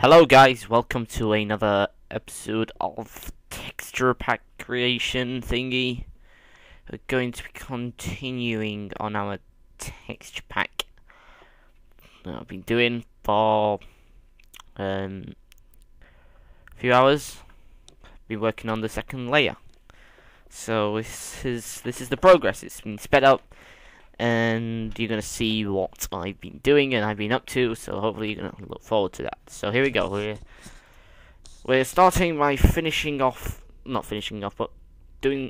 Hello guys, welcome to another episode of Texture Pack Creation thingy. We're going to be continuing on our texture pack that I've been doing for a few hours. Been working on the second layer. So this is the progress. It's been sped up, and you're going to see what I've been doing and I've been up to, so hopefully you're going to look forward to that. So here we go, we're starting by not finishing off, but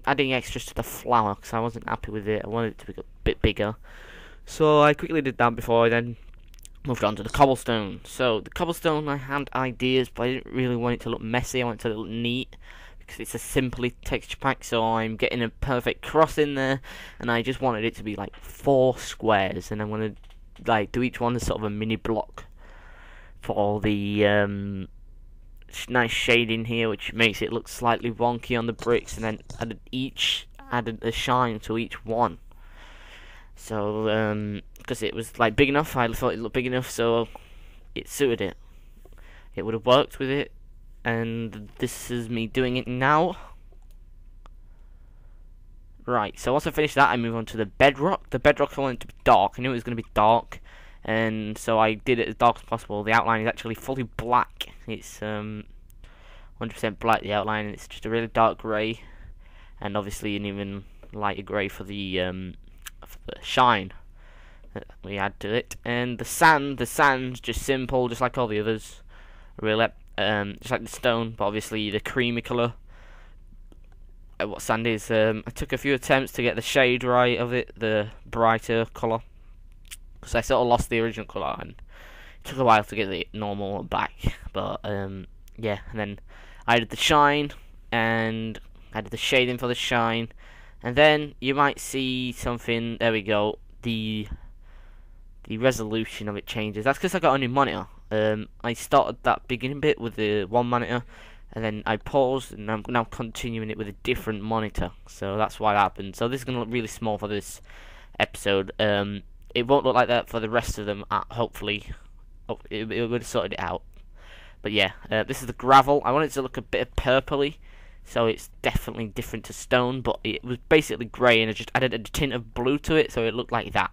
adding extras to the flower, because I wasn't happy with it. I wanted it to be a bit bigger, so I quickly did that before I then moved on to the cobblestone. So the cobblestone, I had ideas, but I didn't really want it to look messy. I want it to look neat, because it's a simply texture pack, so I'm getting a perfect cross in there, and I just wanted it to be like 4 squares, and I'm gonna like do each one as sort of a mini block for the nice shading here, which makes it look slightly wonky on the bricks, and then added a shine to each one. So because it was like big enough, I thought it looked big enough, so it suited it. It would have worked with it. And this is me doing it now. Right, so once I finish that, I move on to the bedrock. The bedrock, I wanted it to be dark. I knew it was going to be dark, and so I did it as dark as possible. The outline is actually fully black. It's 100% black, the outline, and it's just a really dark grey, and obviously an even lighter grey for the shine that we add to it. And the sand's just simple, just like all the others, really. Just like the stone, but obviously the creamy colour. What sand is, I took a few attempts to get the shade right of it, the brighter colour, because I sort of lost the original colour, and it took a while to get the normal back. But yeah, and then I added the shine, and added the shading for the shine, and then you might see something. There we go. The resolution of it changes. That's because I got a new monitor. I started that beginning bit with the one monitor, and then I paused, and I'm now continuing it with a different monitor. So that's why that happened. So this is going to look really small for this episode. It won't look like that for the rest of them, hopefully. It would have sorted it out. But yeah, this is the gravel. I want it to look a bit purpley, so it's definitely different to stone, but it was basically grey, and I just added a tint of blue to it, so it looked like that.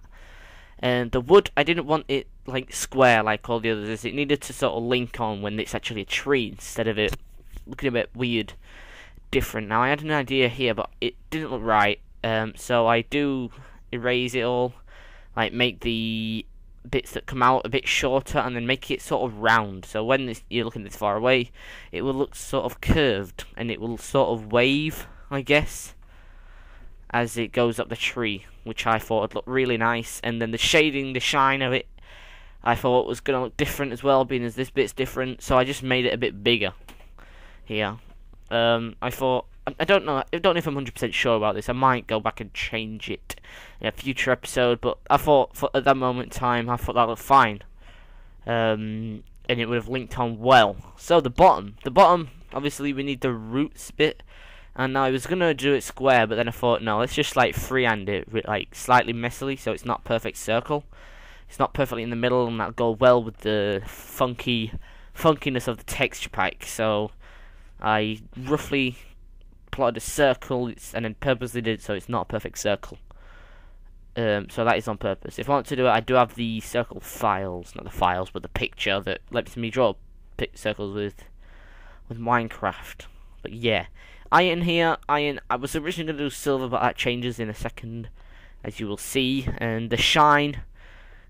And the wood, I didn't want it like square like all the others. It needed to sort of link on when it's actually a tree, instead of it looking a bit weird, different. Now I had an idea here, but it didn't look right. So I do erase it all, like make the bits that come out a bit shorter, and then make it sort of round. So when you're looking this far away, it will look sort of curved, and it will sort of wave, I guess, as it goes up the tree, which I thought would look really nice. And then the shading, the shine of it, I thought was going to look different as well, being as this bit's different, so I just made it a bit bigger here. I thought, I don't know if I'm 100% sure about this. I might go back and change it in a future episode, but I thought at that moment in time, I thought that looked fine. And it would have linked on well. So the bottom, obviously we need the roots bit. And I was gonna do it square, but then I thought, no, let's just like freehand it, like slightly messily, so it's not perfect circle. It's not perfectly in the middle, and that'll go well with the funkiness of the texture pack. So I roughly plotted a circle, and then purposely did it so it's not a perfect circle. So that is on purpose. If I want to do it, I do have the circle files, not the files, but the picture that lets me draw circles with Minecraft. But yeah. Iron here, I was originally going to do silver, but that changes in a second, as you will see. And the shine,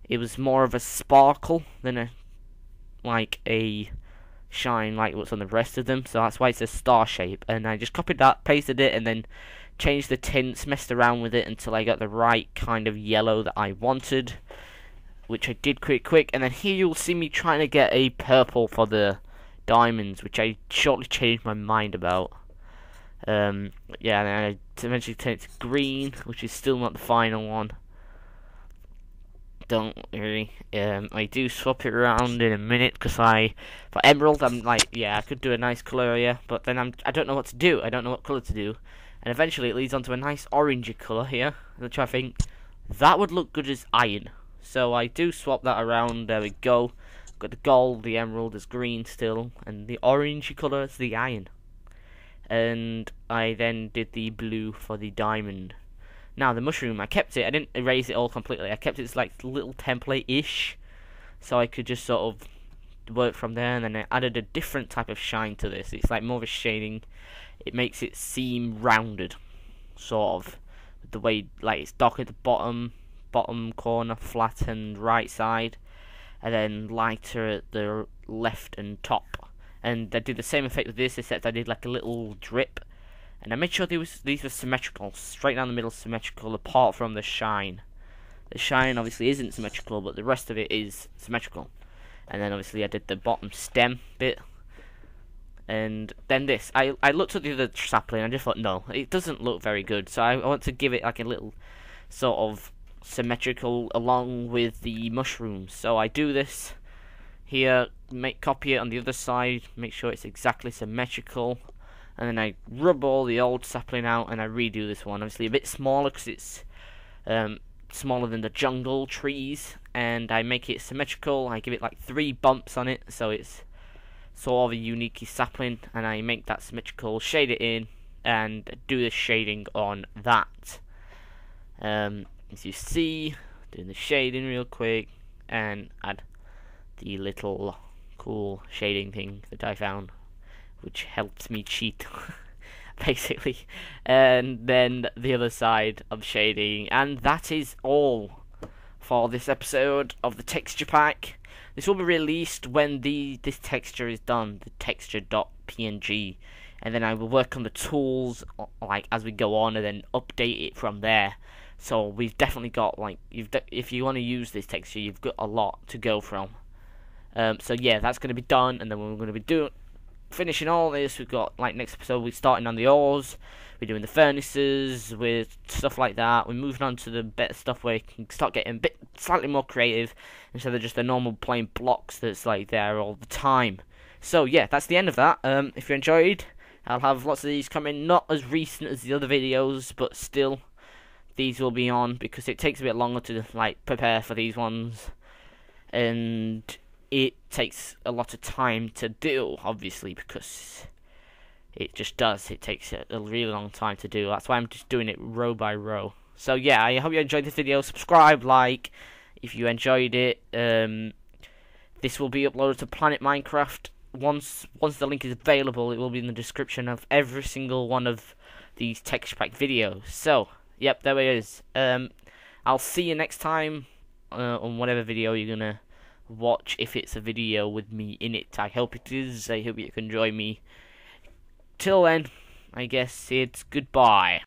it was more of a sparkle than a shine like what's on the rest of them, so that's why it's a star shape. And I just copied that, pasted it, and then changed the tints, messed around with it until I got the right kind of yellow that I wanted, which I did quick. And then here you'll see me trying to get a purple for the diamonds, which I shortly changed my mind about. Yeah, and then I eventually turned it to green, which is still not the final one. Don't really. I do swap it around in a minute, because for emerald, I'm like, yeah, I could do a nice colour here, but then I don't know what to do. I don't know what colour to do, and eventually it leads onto a nice orangey colour here, which I think that would look good as iron. So I do swap that around. There we go. got the gold, the emerald, there's green still, and the orangey colour is the iron. And I then did the blue for the diamond. Now the mushroom, I kept it. I didn't erase it all completely. I kept it as like little template-ish, so I could just sort of work from there. And then I added a different type of shine to this. It's like more of a shading. It makes it seem rounded, sort of, with the way like it's dark at the bottom corner, flat and right side, and then lighter at the left and top. And I did the same effect with this, except I did like a little drip, and I made sure these were symmetrical, straight down the middle symmetrical, apart from the shine. The shine obviously isn't symmetrical, but the rest of it is symmetrical. And then obviously I did the bottom stem bit, and then this. I looked at the other sapling and I just thought, no, it doesn't look very good, so I want to give it like a little sort of symmetrical along with the mushrooms. So I do this here, copy it on the other side, make sure it's exactly symmetrical, and then I rub all the old sapling out and I redo this one. Obviously a bit smaller because it's smaller than the jungle trees, and I make it symmetrical. I give it like 3 bumps on it, so it's sort of a unique sapling, and I make that symmetrical, shade it in, and do the shading on that. As you see, doing the shading real quick, and add the little cool shading thing that I found, which helps me cheat, basically. And then the other side of shading, and that is all for this episode of the texture pack. This will be released when this texture is done, the texture.png, and then I will work on the tools like as we go on, and then update it from there. So we've definitely got like, if you want to use this texture, you've got a lot to go from. So yeah, that's going to be done, and then we're going to be finishing all this. We've got like next episode we're starting on the ores, we're doing the furnaces with stuff like that. We're moving on to the better stuff where you can start getting a bit slightly more creative instead of just the normal plain blocks that's like there all the time. So yeah, that's the end of that. If you enjoyed, I'll have lots of these coming, not as recent as the other videos, but still these will be on because it takes a bit longer to like prepare for these ones, and it takes a lot of time to do, obviously, because it just does. It takes a really long time to do. That's why I'm just doing it row by row. So yeah, I hope you enjoyed this video. Subscribe, like, if you enjoyed it. This will be uploaded to Planet Minecraft. Once the link is available, it will be in the description of every single one of these texture pack videos. So, yep, there it is. I'll see you next time on whatever video you're gonna watch, if it's a video with me in it. I hope it is. I hope you can join me. Till then, I guess it's goodbye.